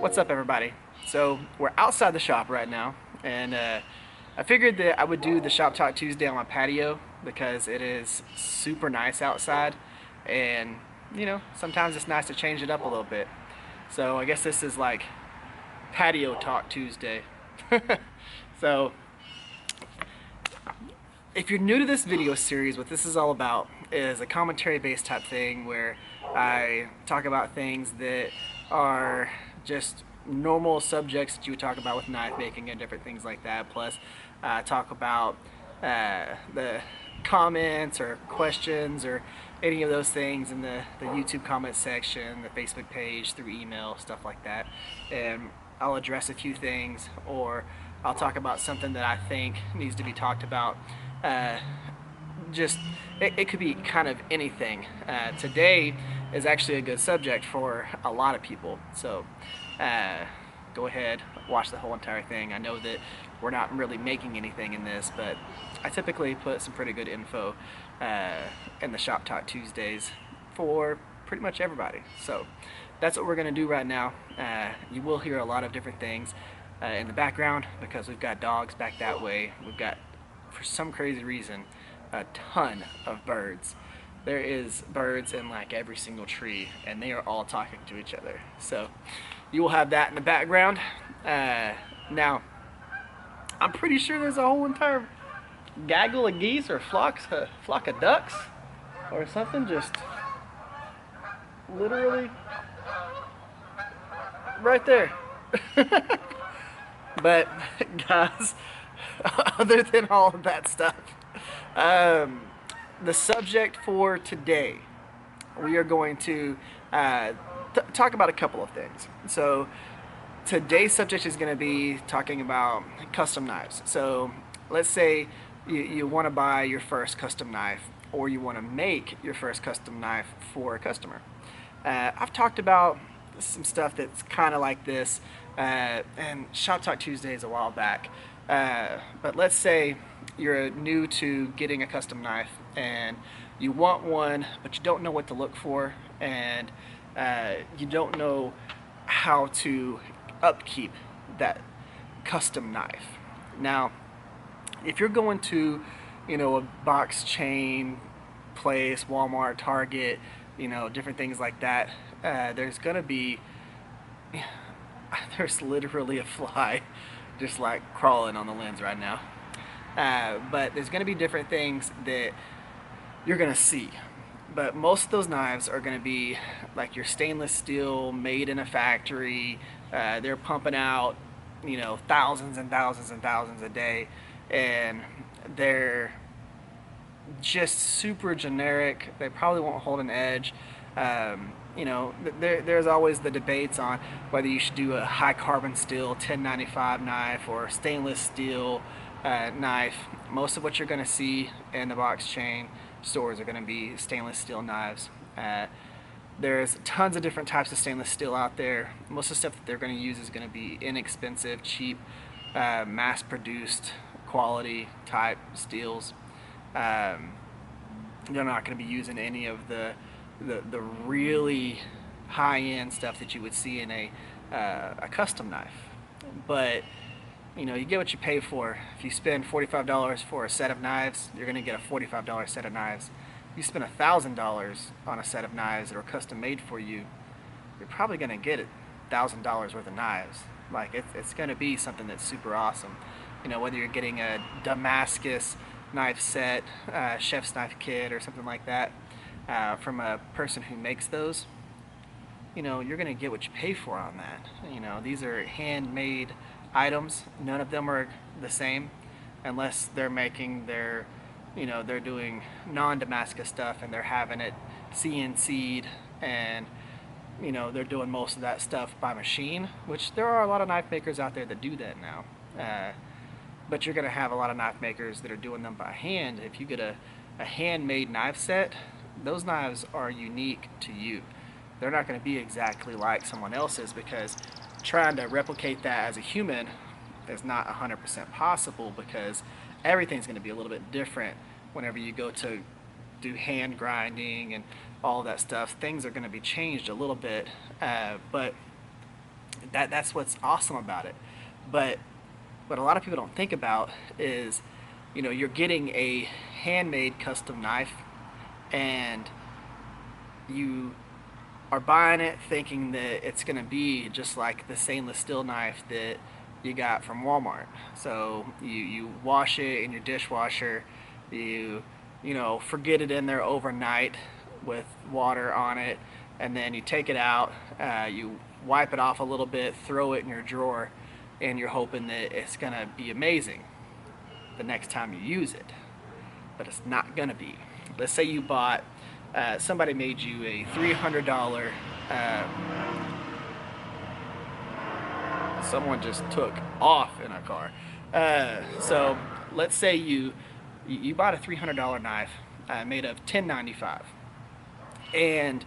What's up, everybody? So we're outside the shop right now, and I figured that I would do the Shop Talk Tuesday on my patio because it is super nice outside, and sometimes it's nice to change it up a little bit. So I guess this is like Patio Talk Tuesday. So if you're new to this video series, what this is all about is a commentary based type thing where I talk about things that are just normal subjects that you would talk about with knife making and different things like that. Plus, talk about the comments or questions or any of those things in the YouTube comment section, the Facebook page, through email, stuff like that. And I'll address a few things, or I'll talk about something that I think needs to be talked about. It could be kind of anything. Today is actually a good subject for a lot of people, so go ahead, watch the whole entire thing. I know that we're not really making anything in this, but I typically put some pretty good info in the Shop Talk Tuesdays for pretty much everybody. So that's what we're going to do right now. You will hear a lot of different things in the background because we've got dogs back that way. We've got, for some crazy reason, a ton of birds. There is birds in like every single tree, and they are all talking to each other. So you will have that in the background. Now, I'm pretty sure there's a whole entire gaggle of geese or flock of ducks or something just literally right there. But guys, other than all of that stuff, the subject for today, we are going to talk about a couple of things. So today's subject is going to be talking about custom knives. So let's say you want to buy your first custom knife, or you want to make your first custom knife for a customer. I've talked about some stuff that's kind of like this, and Shop Talk Tuesdays a while back. But let's say you're new to getting a custom knife and you want one, but you don't know what to look for, and you don't know how to upkeep that custom knife. Now, if you're going to, a box chain place, Walmart, Target, different things like that, there's literally a fly just like crawling on the lens right now. But there's going to be different things that you're going to see. But most of those knives are going to be like your stainless steel, made in a factory. They're pumping out, thousands and thousands and thousands a day, and they're just super generic. They probably won't hold an edge. There's always the debates on whether you should do a high carbon steel 1095 knife or stainless steel knife. Most of what you're going to see in the box chain stores are going to be stainless steel knives. There's tons of different types of stainless steel out there. Most of the stuff that they're going to use is going to be inexpensive, cheap, mass-produced quality type steels. They're not going to be using any of the really high-end stuff that you would see in a custom knife. But you get what you pay for. If you spend $45 for a set of knives, you're going to get a $45 set of knives. If you spend $1,000 on a set of knives that are custom made for you, you're probably going to get $1,000 worth of knives. Like it's going to be something that's super awesome. Whether you're getting a Damascus knife set, chef's knife kit, or something like that from a person who makes those, you're going to get what you pay for on that. These are handmade items. None of them are the same unless they're making they're doing non-Damascus stuff and they're having it CNC'd, and they're doing most of that stuff by machine, which there are a lot of knife makers out there that do that now. But you're going to have a lot of knife makers that are doing them by hand. If you get a handmade knife set, those knives are unique to you. They're not going to be exactly like someone else's, because trying to replicate that as a human is not 100% possible, because everything's going to be a little bit different whenever you go to do hand grinding and all that stuff, things are going to be changed a little bit, but that's what's awesome about it. But what a lot of people don't think about is, you're getting a handmade custom knife, and you are buying it thinking that it's going to be just like the stainless steel knife that you got from Walmart. So you wash it in your dishwasher, you forget it in there overnight with water on it, and then you take it out, you wipe it off a little bit, throw it in your drawer, and you're hoping that it's gonna be amazing the next time you use it. But it's not gonna be. Let's say you bought, somebody made you a $300, someone just took off in a car. So let's say you bought a $300 knife made of 1095, and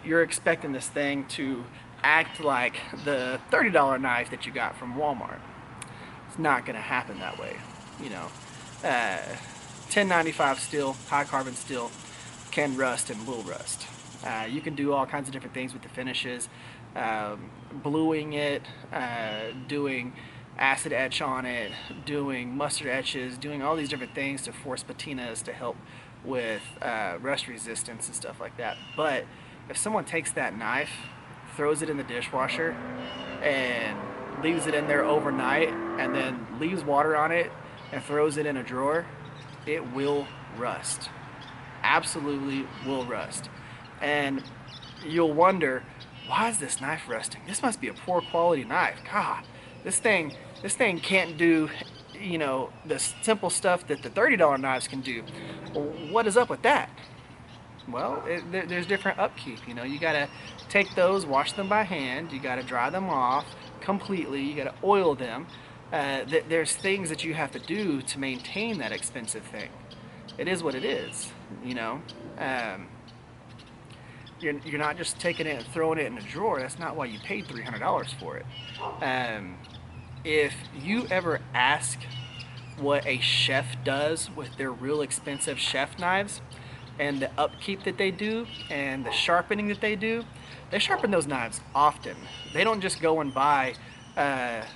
you're expecting this thing to act like the $30 knife that you got from Walmart. It's not going to happen that way. 1095 steel, high carbon steel, can rust and will rust. You can do all kinds of different things with the finishes, bluing it, doing acid etch on it, doing mustard etches, doing all these different things to force patinas to help with rust resistance and stuff like that. But if someone takes that knife, throws it in the dishwasher, and leaves it in there overnight, and then leaves water on it and throws it in a drawer, it will rust. Absolutely will rust. And you'll wonder, why is this knife rusting? This must be a poor quality knife. God, this thing can't do, the simple stuff that the $30 knives can do. Well, what is up with that? Well, there's different upkeep. You gotta take those, wash them by hand. You gotta dry them off completely. You gotta oil them. There's things that you have to do to maintain that expensive thing. It is what it is. You're not just taking it and throwing it in a drawer. That's not why you paid $300 for it. If you ever ask what a chef does with their real expensive chef knives, and the upkeep that they do, and the sharpening that they do, they sharpen those knives often. They don't just go and buy a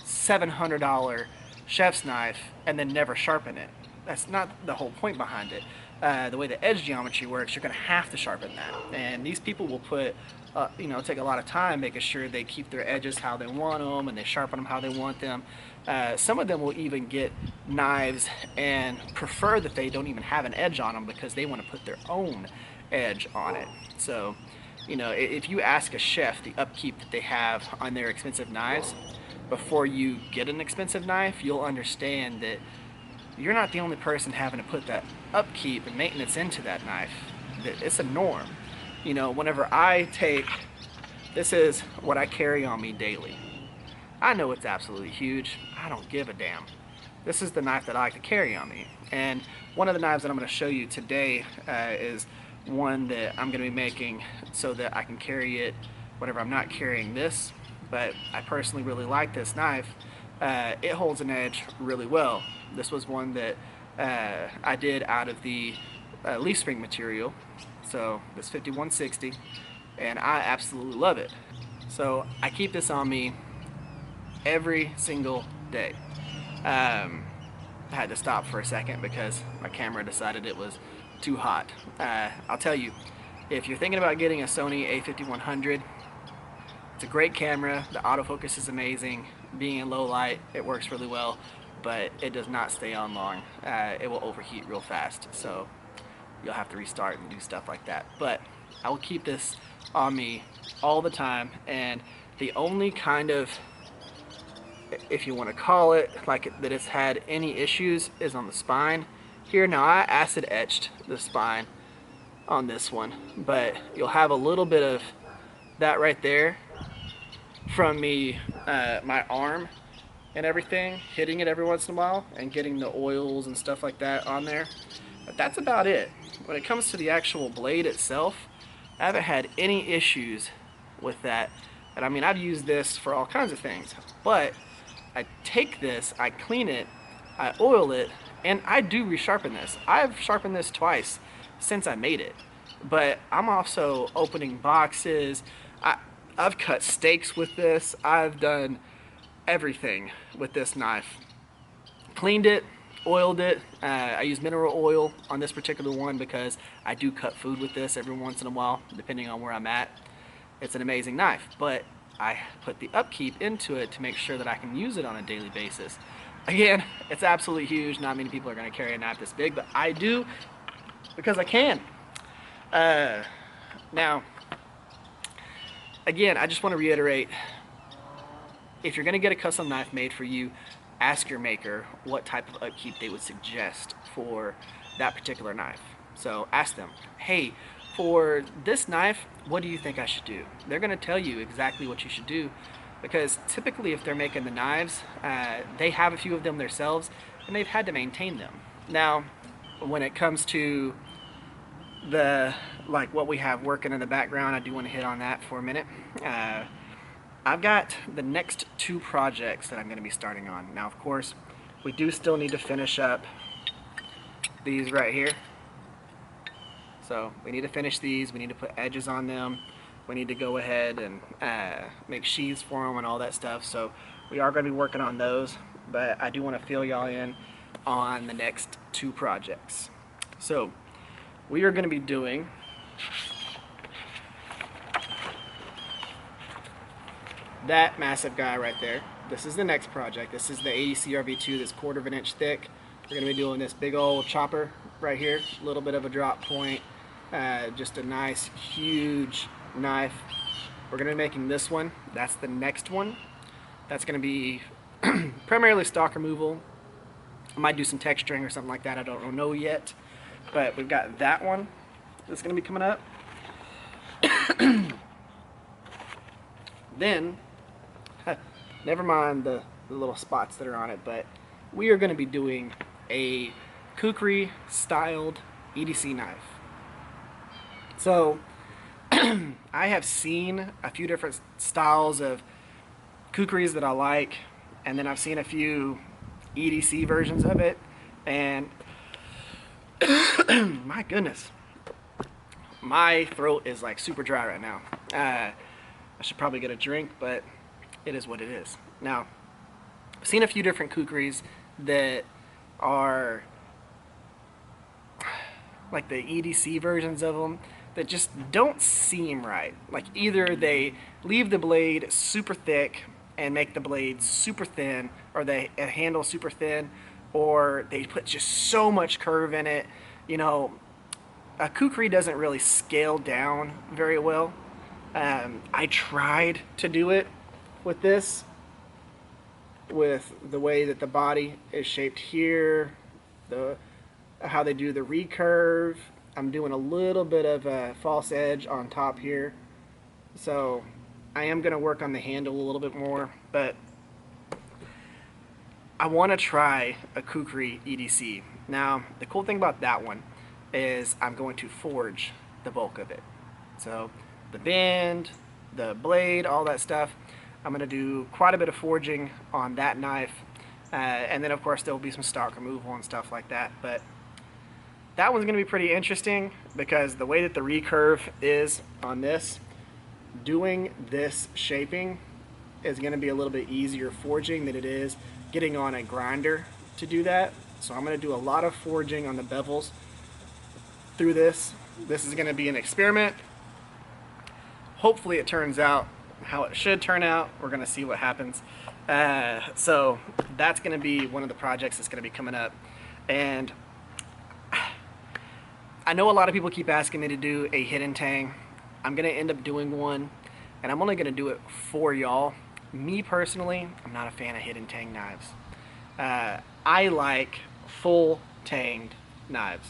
$700 chef's knife and then never sharpen it. That's not the whole point behind it. The way the edge geometry works, you're going to have to sharpen that. And these people will put, take a lot of time making sure they keep their edges how they want them, and they sharpen them how they want them. Some of them will even get knives and prefer that they don't even have an edge on them because they want to put their own edge on it. So, if you ask a chef the upkeep that they have on their expensive knives before you get an expensive knife, you'll understand that you're not the only person having to put that upkeep and maintenance into that knife. It's a norm. Whenever this is what I carry on me daily. I know it's absolutely huge. I don't give a damn. This is the knife that I like to carry on me. And one of the knives that I'm going to show you today is one that I'm going to be making so that I can carry it whenever I'm not carrying this. But I personally really like this knife. It holds an edge really well. This was one that I did out of the leaf spring material. So this 5160, and I absolutely love it. So I keep this on me every single day. I had to stop for a second because my camera decided it was too hot. I'll tell you, if you're thinking about getting a Sony a5100, it's a great camera. The autofocus is amazing. Being in low light, it works really well, but it does not stay on long. It will overheat real fast, so you'll have to restart and do stuff like that. But I will keep this on me all the time, and the only kind of, if you want to call it, that it's had any issues is on the spine. Here now I acid etched the spine on this one, but you'll have a little bit of that right there from me, my arm and everything, hitting it every once in a while and getting the oils and stuff like that on there. But that's about it. When it comes to the actual blade itself, I haven't had any issues with that. And I mean, I've used this for all kinds of things, but I take this, I clean it, I oil it, And I do resharpen this. I've sharpened this twice since I made it. But I'm also opening boxes. I've cut steaks with this. I've done everything with this knife. Cleaned it, oiled it. I use mineral oil on this particular one because I do cut food with this every once in a while, depending on where I'm at. It's an amazing knife, but I put the upkeep into it to make sure that I can use it on a daily basis. Again, it's absolutely huge. Not many people are going to carry a knife this big, but I do because I can. Now, again, I just want to reiterate, if you're going to get a custom knife made for you, ask your maker what type of upkeep they would suggest for that particular knife. So ask them, hey, for this knife, what do you think I should do? They're going to tell you exactly what you should do, because typically if they're making the knives, they have a few of them themselves and they've had to maintain them. Now, when it comes to like what we have working in the background, I do want to hit on that for a minute. I've got the next 2 projects that I'm going to be starting on. Now, of course, we do still need to finish up these right here. So we need to finish these. We need to put edges on them. We need to go ahead and make sheaths for them and all that stuff. So we are going to be working on those, but I do want to fill y'all in on the next 2 projects. So we are going to be doing that massive guy right there. This is the next project. This is the 80 CRV2 that's 1/4 of an inch thick. We're going to be doing this big old chopper right here. A little bit of a drop point. Just a nice, huge knife. We're going to be making this one. That's the next one. That's going to be primarily stock removal. I might do some texturing or something like that. I don't know yet. But we've got that one that's going to be coming up. Then, never mind the little spots that are on it, but we are going to be doing a kukri styled EDC knife. So I have seen a few different styles of kukris that I like, and then I've seen a few EDC versions of it, and my goodness, my throat is like super dry right now. I should probably get a drink, but it is what it is. Now, I've seen a few different kukris that are like the EDC versions of them that just don't seem right. Like either they leave the blade super thick and make the blade super thin, or they handle super thin, or they put just so much curve in it. You know, a kukri doesn't really scale down very well. I tried to do it with this, with the way that the body is shaped here, how they do the recurve. I'm doing a little bit of a false edge on top here, so I am going to work on the handle a little bit more, but I want to try a kukri EDC. Now, the cool thing about that one is I'm going to forge the bulk of it. So the bend, the blade, all that stuff, I'm going to do quite a bit of forging on that knife, and then of course there will be some stock removal and stuff like that. But that one's going to be pretty interesting because the way that the recurve is on this, doing this shaping is going to be a little bit easier forging than it is getting on a grinder to do that. So I'm going to do a lot of forging on the bevels through this. This is going to be an experiment. Hopefully it turns out how it should turn out. We're going to see what happens. So that's going to be one of the projects that's going to be coming up. And I know a lot of people keep asking me to do a hidden tang. I'm going to end up doing one, and I'm only going to do it for y'all. Me personally, I'm not a fan of hidden tang knives. I like full tanged knives.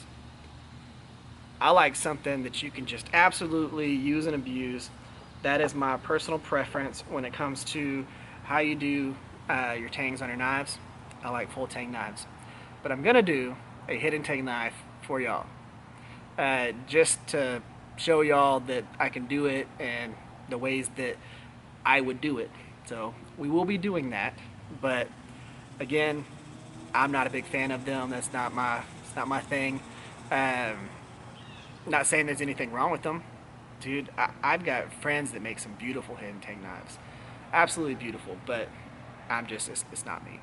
I like something that you can just absolutely use and abuse. That is my personal preference when it comes to how you do your tangs on your knives. I like full tang knives. But I'm going to do a hidden tang knife for y'all. Just to show y'all that I can do it and the ways that I would do it. So we will be doing that. But again, I'm not a big fan of them. It's not my thing. Not saying there's anything wrong with them, dude. I've got friends that make some beautiful hidden tank knives, absolutely beautiful. But it's not me.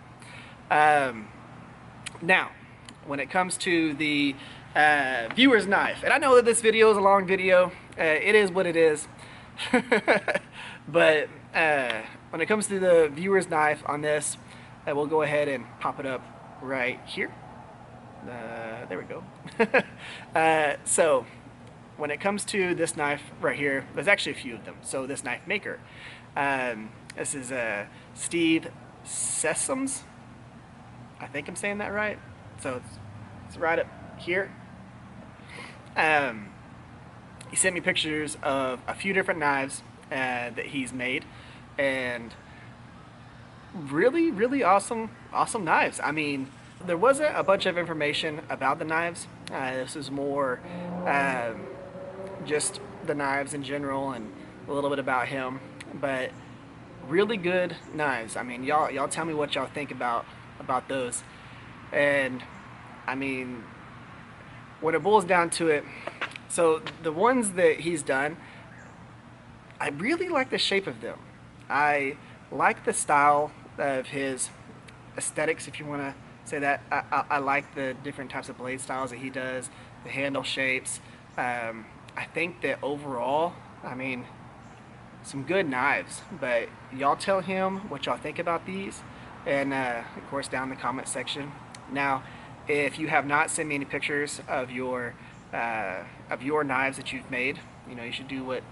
Now, when it comes to the viewer's knife, and I know that this video is a long video, it is what it is. But when it comes to the viewer's knife on this, we'll go ahead and pop it up right here. There we go. So when it comes to this knife right here, there's actually a few of them. So this knife maker, this is Steve Sessoms. I think I'm saying that right. So it's right up here. He sent me pictures of a few different knives that he's made, and really awesome knives. I mean, there wasn't a bunch of information about the knives. This is more just the knives in general and a little bit about him, but really good knives. I mean, y'all tell me what y'all think about those. And I mean, when it boils down to it, so the ones that he's done, I really like the shape of them. I like the style of his aesthetics, if you want to say that. I like the different types of blade styles that he does, the handle shapes. I think that overall, I mean, some good knives. But y'all tell him what y'all think about these, and of course down in the comment section. Now, if you have not sent me any pictures of your knives that you've made, you know, you should do what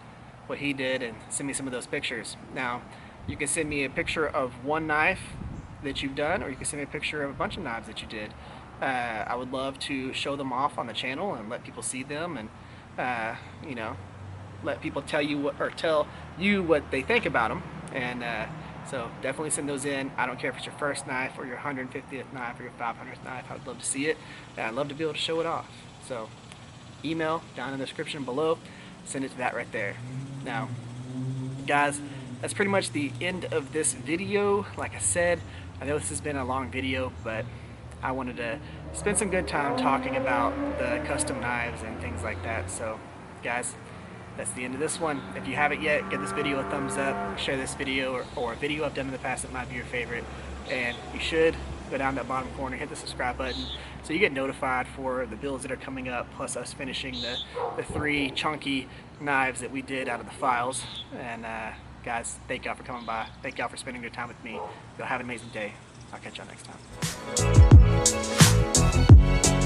he did and send me some of those pictures. Now, you can send me a picture of one knife that you've done, or you can send me a picture of a bunch of knives that you did. I would love to show them off on the channel and let people see them, and you know, let people tell you what they think about them. And so definitely send those in. I don't care if it's your first knife or your 150th knife or your 500th knife. I'd love to see it, and I'd love to be able to show it off. So email down in the description below, send it to that right there. Now, guys, that's pretty much the end of this video. Like I said, I know this has been a long video, but I wanted to spend some good time talking about the custom knives and things like that. So guys, that's the end of this one. If you haven't yet, give this video a thumbs up, share this video or a video I've done in the past that might be your favorite, and you should go down that bottom corner, hit the subscribe button so you get notified for the builds that are coming up, plus us finishing the 3 chunky knives that we did out of the files. And guys, thank y'all for coming by. Thank y'all for spending your time with me. Y'all have an amazing day. I'll catch y'all next time.